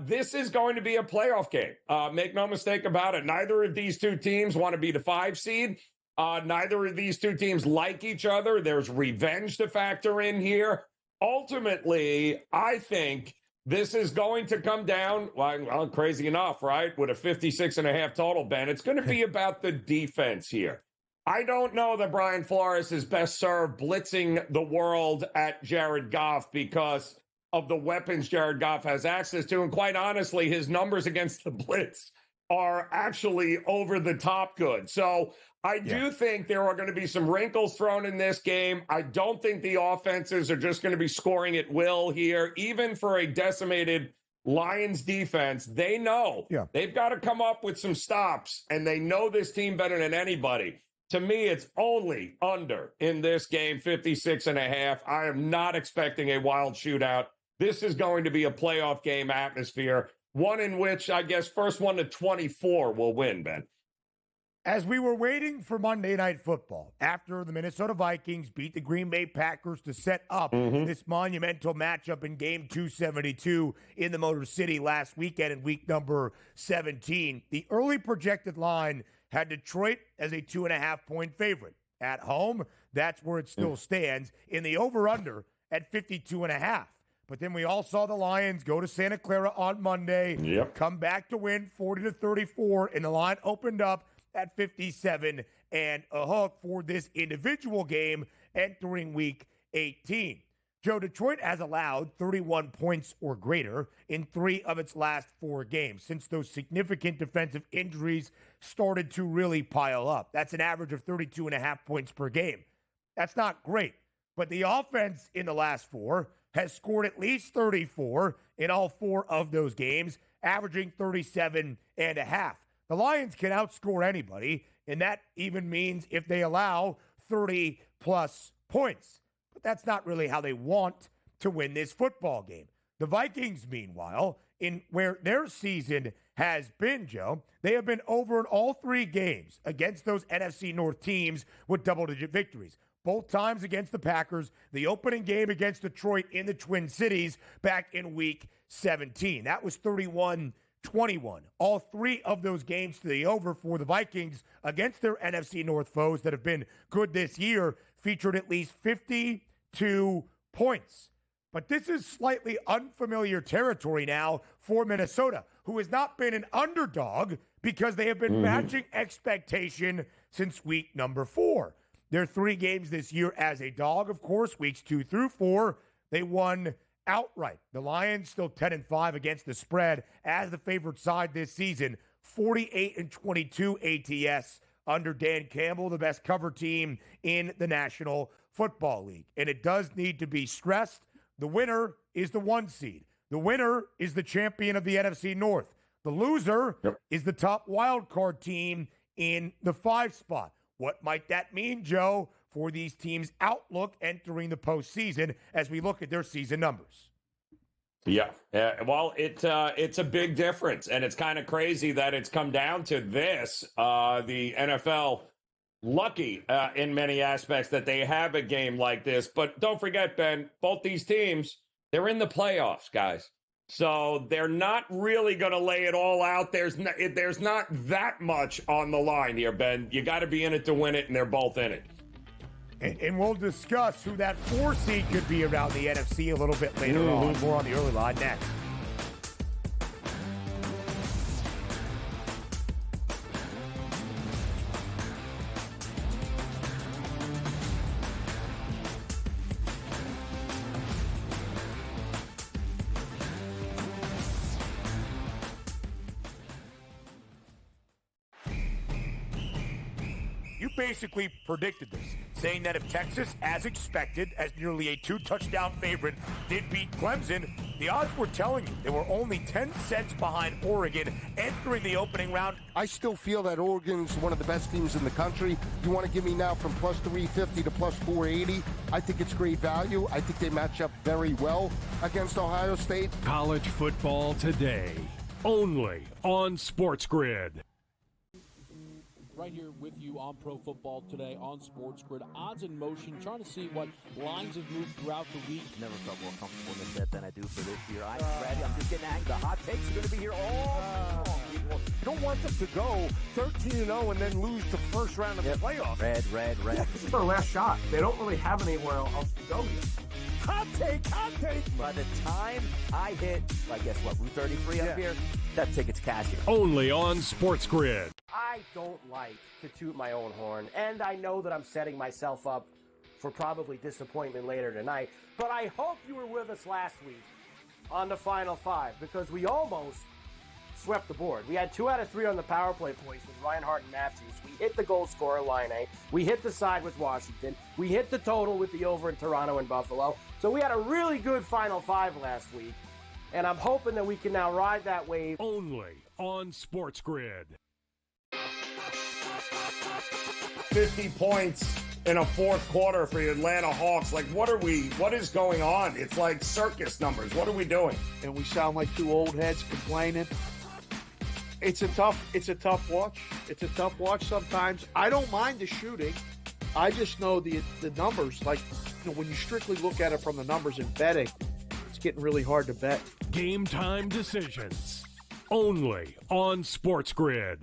This is going to be a playoff game. Make no mistake about it. Neither of these 2 teams want to be the 5 seed. Neither of these 2 teams like each other. There's revenge to factor in here. Ultimately, I think this is going to come down, well, crazy enough, right? With a 56.5 total, Ben. It's going to be about the defense here. I don't know that Brian Flores is best served blitzing the world at Jared Goff because of the weapons Jared Goff has access to. And quite honestly, his numbers against the blitz are actually over the top good. So I do think there are going to be some wrinkles thrown in this game. I don't think the offenses are just going to be scoring at will here. Even for a decimated Lions defense, they know they've got to come up with some stops, and they know this team better than anybody. To me, it's only under in this game, 56.5. I am not expecting a wild shootout. This is going to be a playoff game atmosphere, one in which I guess first 1 to 24 will win, Ben. As we were waiting for Monday Night Football, after the Minnesota Vikings beat the Green Bay Packers to set up this monumental matchup in Game 272 in the Motor City last weekend in week number 17, the early projected line had Detroit as a 2.5-point favorite. At home, that's where it still stands in the over-under at 52.5. But then we all saw the Lions go to Santa Clara on Monday, come back to win 40-34, and the line opened up at 57 and a hook for this individual game entering week 18. Joe, Detroit has allowed 31 points or greater in 3 of its last 4 games since those significant defensive injuries started to really pile up. That's an average of 32.5 points per game. That's not great, but the offense in the last 4 has scored at least 34 in all 4 of those games averaging 37.5. The Lions can outscore anybody, and that even means if they allow 30-plus points. But that's not really how they want to win this football game. The Vikings, meanwhile, in where their season has been, Joe, they have been over in all three games against those NFC North teams with double-digit victories. Both times against the Packers, the opening game against Detroit in the Twin Cities back in Week 17. That was 31-21. All three of those games to the over for the Vikings against their NFC North foes that have been good this year featured at least 52 points. But this is slightly unfamiliar territory now for Minnesota, who has not been an underdog because they have been matching expectation since week number 4. Their 3 games this year as a dog, of course, weeks 2 through 4, they won outright. The Lions still 10-5 against the spread as the favored side this season, 48-22 ATS under Dan Campbell, the best cover team in the National Football League. And it does need to be stressed. The winner is the 1 seed. The winner is the champion of the NFC North. The loser is the top wild card team in the 5 spot. What might that mean, Joe, for these teams' outlook entering the postseason as we look at their season numbers? Yeah. Well, it's a big difference, and it's kind of crazy that it's come down to this. The NFL lucky in many aspects that they have a game like this. But don't forget, Ben, both these teams, they're in the playoffs, guys. So they're not really going to lay it all out. There's not that much on the line here, Ben. You got to be in it to win it, and they're both in it. And we'll discuss who that 4 seed could be around the NFC a little bit later on. More on the early line next. You basically predicted this, saying that if Texas, as expected, as nearly a 2-touchdown favorite, did beat Clemson, the odds were telling you they were only 10 cents behind Oregon entering the opening round. I still feel that Oregon's one of the best teams in the country. You want to give me now from plus 350 to plus 480? I think it's great value. I think they match up very well against Ohio State. College football today, only on SportsGrid. Right here with you on Pro Football Today on SportsGrid. Odds in motion, trying to see what lines have moved throughout the week. Never felt more comfortable in this set than I do for this year. I'm ready. I'm just getting angry. The hot takes are going to be here all long. You don't want them to go 13-0 and then lose the first round of the playoffs. Red. Yeah, this is their last shot. They don't really have anywhere else to go yet. Hot take. By the time I hit, I guess what, Route 33 up here, that ticket's cashing. Only on SportsGrid. I don't like to toot my own horn, and I know that I'm setting myself up for probably disappointment later tonight, but I hope you were with us last week on the Final 5 because we almost swept the board. We had 2 out of 3 on the power play points with Reinhardt and Matthews. We hit the goal scorer line A. We hit the side with Washington. We hit the total with the over in Toronto and Buffalo. So we had a really good Final 5 last week, and I'm hoping that we can now ride that wave. Only on SportsGrid. 50 points in a fourth quarter for the Atlanta Hawks. Like, what is going on? It's like circus numbers. What are we doing? And we sound like 2 old heads complaining. It's a tough watch. It's a tough watch sometimes. I don't mind the shooting. I just know the numbers. Like, when you strictly look at it from the numbers in betting, it's getting really hard to bet. Game time decisions. Only on SportsGrid.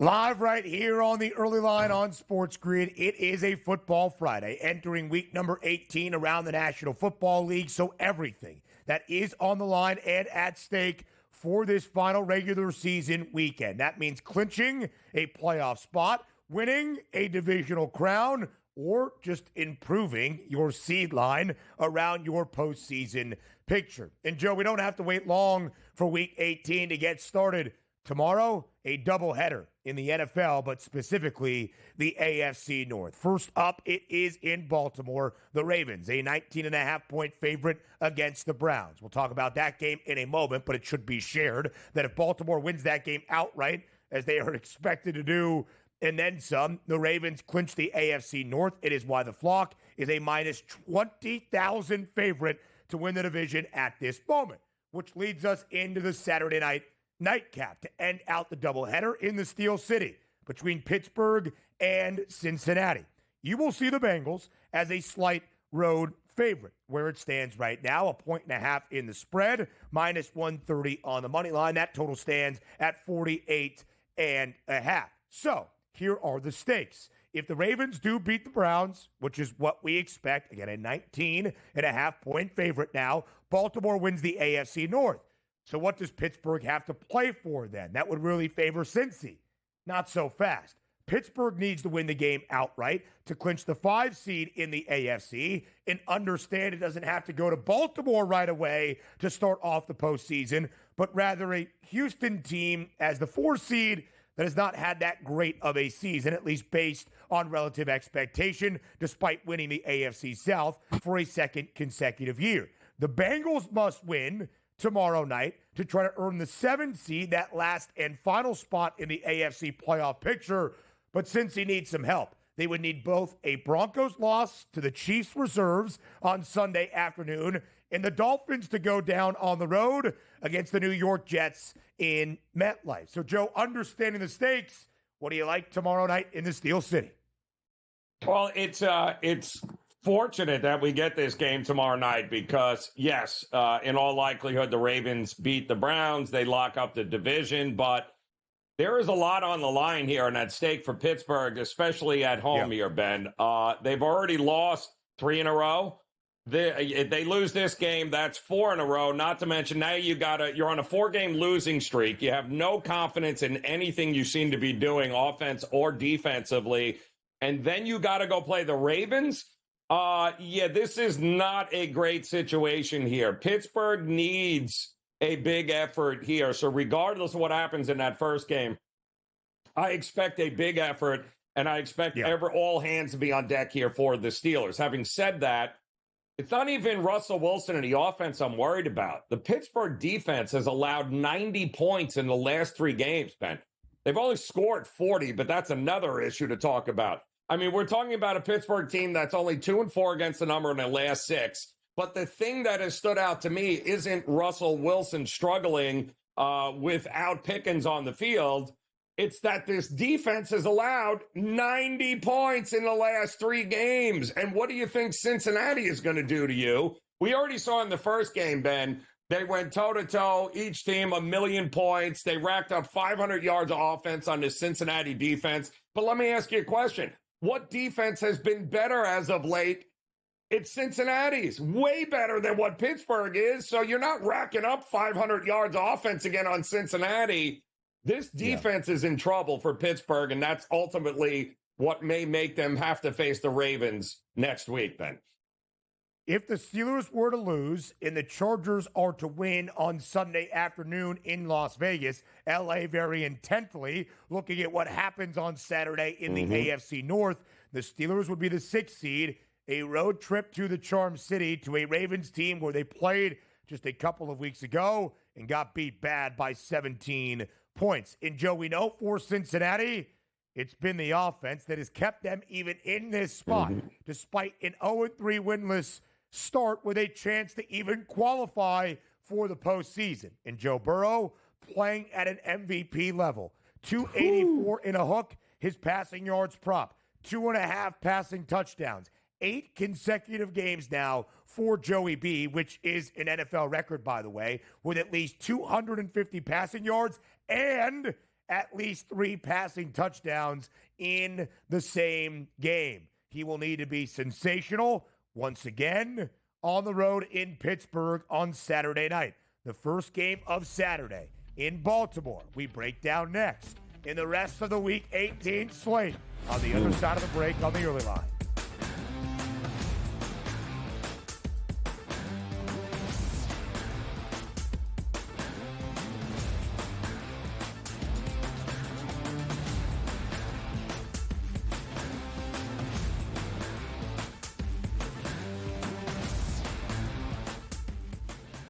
Live right here on the early line on SportsGrid. It is a football Friday, entering week number 18 around the National Football League. So everything that is on the line and at stake for this final regular season weekend. That means clinching a playoff spot, winning a divisional crown, or just improving your seed line around your postseason picture. And Joe, we don't have to wait long for Week 18 to get started. Tomorrow, a doubleheader in the NFL, but specifically the AFC North. First up, it is in Baltimore. The Ravens, a 19.5-point favorite against the Browns. We'll talk about that game in a moment, but it should be shared that if Baltimore wins that game outright, as they are expected to do, and then some, the Ravens clinch the AFC North. It is why the flock is a minus 20,000 favorite to win the division at this moment, which leads us into the Saturday night nightcap to end out the doubleheader in the Steel City between Pittsburgh and Cincinnati. You will see the Bengals as a slight road favorite, where it stands right now, 1.5 in the spread, minus 130 on the money line. That total stands at 48.5. So here are the stakes. If the Ravens do beat the Browns, which is what we expect, again, a 19.5-point favorite now, Baltimore wins the AFC North. So what does Pittsburgh have to play for then? That would really favor Cincy. Not so fast. Pittsburgh needs to win the game outright to clinch the 5 seed in the AFC and understand it doesn't have to go to Baltimore right away to start off the postseason, but rather a Houston team as the 4 seed that has not had that great of a season, at least based on relative expectation, despite winning the AFC South for a second consecutive year. The Bengals must win tomorrow night to try to earn the 7 seed, that last and final spot in the AFC playoff picture. But since he needs some help, they would need both a Broncos loss to the Chiefs reserves on Sunday afternoon and the Dolphins to go down on the road against the New York Jets in MetLife. So, Joe, understanding the stakes, what do you like tomorrow night in the Steel City? Well, it's fortunate that we get this game tomorrow night because, yes, in all likelihood, the Ravens beat the Browns. They lock up the division, but there is a lot on the line here and at stake for Pittsburgh, especially at home here, Ben. They've already lost 3 in a row. If they lose this game, that's 4 in a row. Not to mention now you're on a 4-game losing streak. You have no confidence in anything you seem to be doing, offense or defensively, and then you got to go play the Ravens. This is not a great situation here. Pittsburgh needs a big effort here. So regardless of what happens in that first game, I expect a big effort, and I expect all hands to be on deck here for the Steelers. Having said that, it's not even Russell Wilson and the offense I'm worried about. The Pittsburgh defense has allowed 90 points in the last 3 games, Ben. They've only scored 40, but that's another issue to talk about. I mean, we're talking about a Pittsburgh team that's only 2-4 against the number in the last 6. But the thing that has stood out to me isn't Russell Wilson struggling without Pickens on the field. It's that this defense has allowed 90 points in the last 3 games. And what do you think Cincinnati is going to do to you? We already saw in the first game, Ben, they went toe-to-toe, each team 1,000,000 points. They racked up 500 yards of offense on the Cincinnati defense. But let me ask you a question. What defense has been better as of late? It's Cincinnati's. Way better than what Pittsburgh is. So you're not racking up 500 yards of offense again on Cincinnati. This defense is in trouble for Pittsburgh, and that's ultimately what may make them have to face the Ravens next week, Ben. If the Steelers were to lose and the Chargers are to win on Sunday afternoon in Las Vegas, LA very intently looking at what happens on Saturday in the AFC North, the Steelers would be the 6th seed, a road trip to the Charm City to a Ravens team where they played just a couple of weeks ago and got beat bad by 17 points. And Joe, we know for Cincinnati, it's been the offense that has kept them even in this spot, despite an 0-3 winless start with a chance to even qualify for the postseason. And Joe Burrow playing at an MVP level. 284 in a hook, his passing yards prop. 2.5 passing touchdowns. 8 consecutive games now for Joey B, which is an NFL record, by the way, with at least 250 passing yards and at least 3 passing touchdowns in the same game. He will need to be sensational once again on the road in Pittsburgh on Saturday night. The first game of Saturday in Baltimore. We break down next in the rest of the Week 18 slate on the other side of the break on the early line.